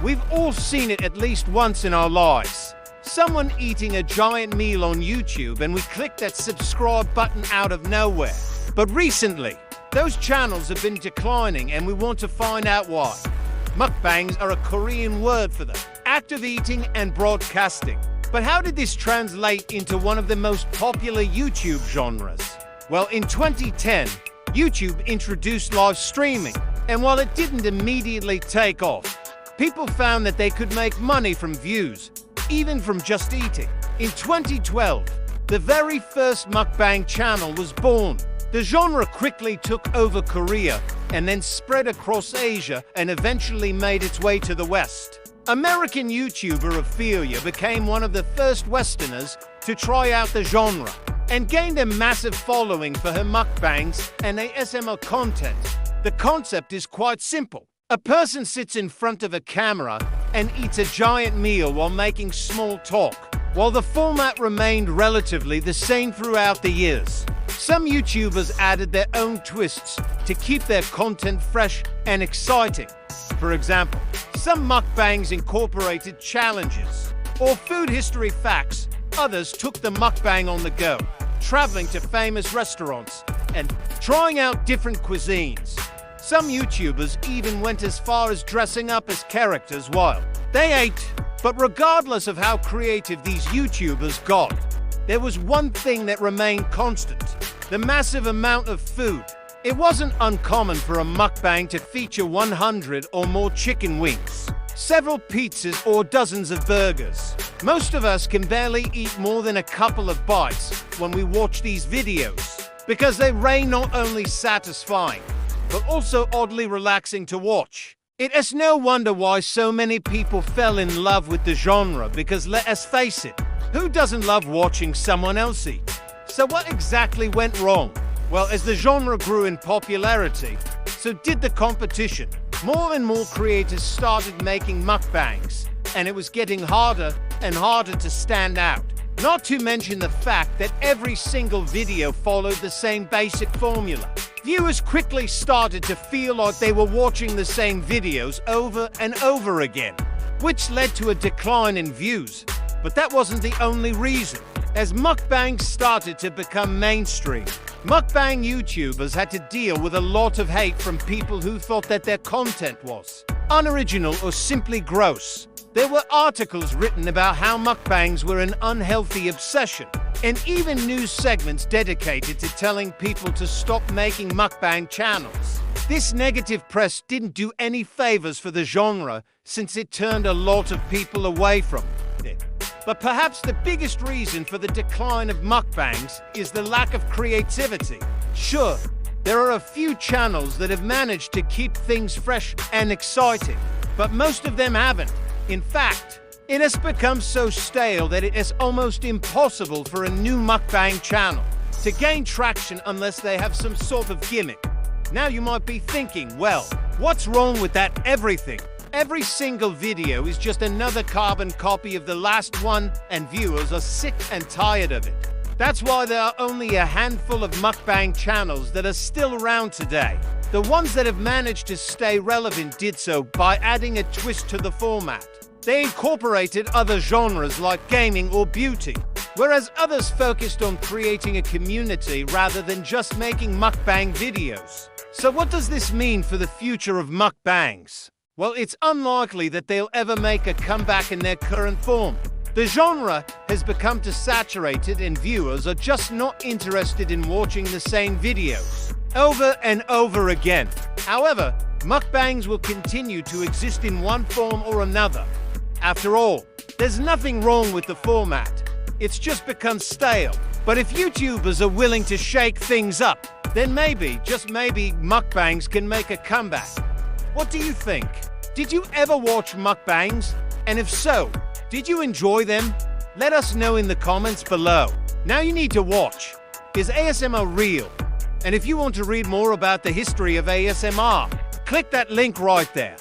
We've all seen it at least once in our lives. Someone eating a giant meal on YouTube and we click that subscribe button out of nowhere. But recently, those channels have been declining and we want to find out why. Mukbangs are a Korean word for them, active eating and broadcasting. But how did this translate into one of the most popular YouTube genres? Well, in 2010, YouTube introduced live streaming, and while it didn't immediately take off, people found that they could make money from views, even from just eating. In 2012, the very first mukbang channel was born. The genre quickly took over Korea and then spread across Asia and eventually made its way to the West. American YouTuber Ophelia became one of the first Westerners to try out the genre and gained a massive following for her mukbangs and ASMR content. The concept is quite simple. A person sits in front of a camera and eats a giant meal while making small talk, while the format remained relatively the same throughout the years. Some YouTubers added their own twists to keep their content fresh and exciting. For example, some mukbangs incorporated challenges or food history facts. Others took the mukbang on the go, traveling to famous restaurants and trying out different cuisines. Some YouTubers even went as far as dressing up as characters while they ate. But regardless of how creative these YouTubers got, there was one thing that remained constant: the massive amount of food. It wasn't uncommon for a mukbang to feature 100 or more chicken wings, several pizzas, or dozens of burgers. Most of us can barely eat more than a couple of bites when we watch these videos, because they reign not only satisfying, but also oddly relaxing to watch. It is no wonder why so many people fell in love with the genre, because let us face it, who doesn't love watching someone else eat? So what exactly went wrong? Well, as the genre grew in popularity, so did the competition. More and more creators started making mukbangs, and it was getting harder and harder to stand out. Not to mention the fact that every single video followed the same basic formula. Viewers quickly started to feel like they were watching the same videos over and over again, which led to a decline in views. But that wasn't the only reason. As mukbangs started to become mainstream, mukbang YouTubers had to deal with a lot of hate from people who thought that their content was unoriginal or simply gross. There were articles written about how mukbangs were an unhealthy obsession, and even news segments dedicated to telling people to stop making mukbang channels. This negative press didn't do any favors for the genre, since it turned a lot of people away from it. But perhaps the biggest reason for the decline of mukbangs is the lack of creativity. Sure, there are a few channels that have managed to keep things fresh and exciting, but most of them haven't. In fact, it has become so stale that it is almost impossible for a new mukbang channel to gain traction unless they have some sort of gimmick. Now you might be thinking, well, what's wrong with that everything? Every single video is just another carbon copy of the last one, and viewers are sick and tired of it. That's why there are only a handful of mukbang channels that are still around today. The ones that have managed to stay relevant did so by adding a twist to the format. They incorporated other genres like gaming or beauty, whereas others focused on creating a community rather than just making mukbang videos. So what does this mean for the future of mukbangs? Well, it's unlikely that they'll ever make a comeback in their current form. The genre has become too saturated and viewers are just not interested in watching the same videos over and over again. However, mukbangs will continue to exist in one form or another. After all, there's nothing wrong with the format. It's just become stale. But if YouTubers are willing to shake things up, then maybe, just maybe, mukbangs can make a comeback. What do you think? Did you ever watch mukbangs? And if so, did you enjoy them? Let us know in the comments below. Now you need to watch. Is ASMR real? And if you want to read more about the history of ASMR, click that link right there.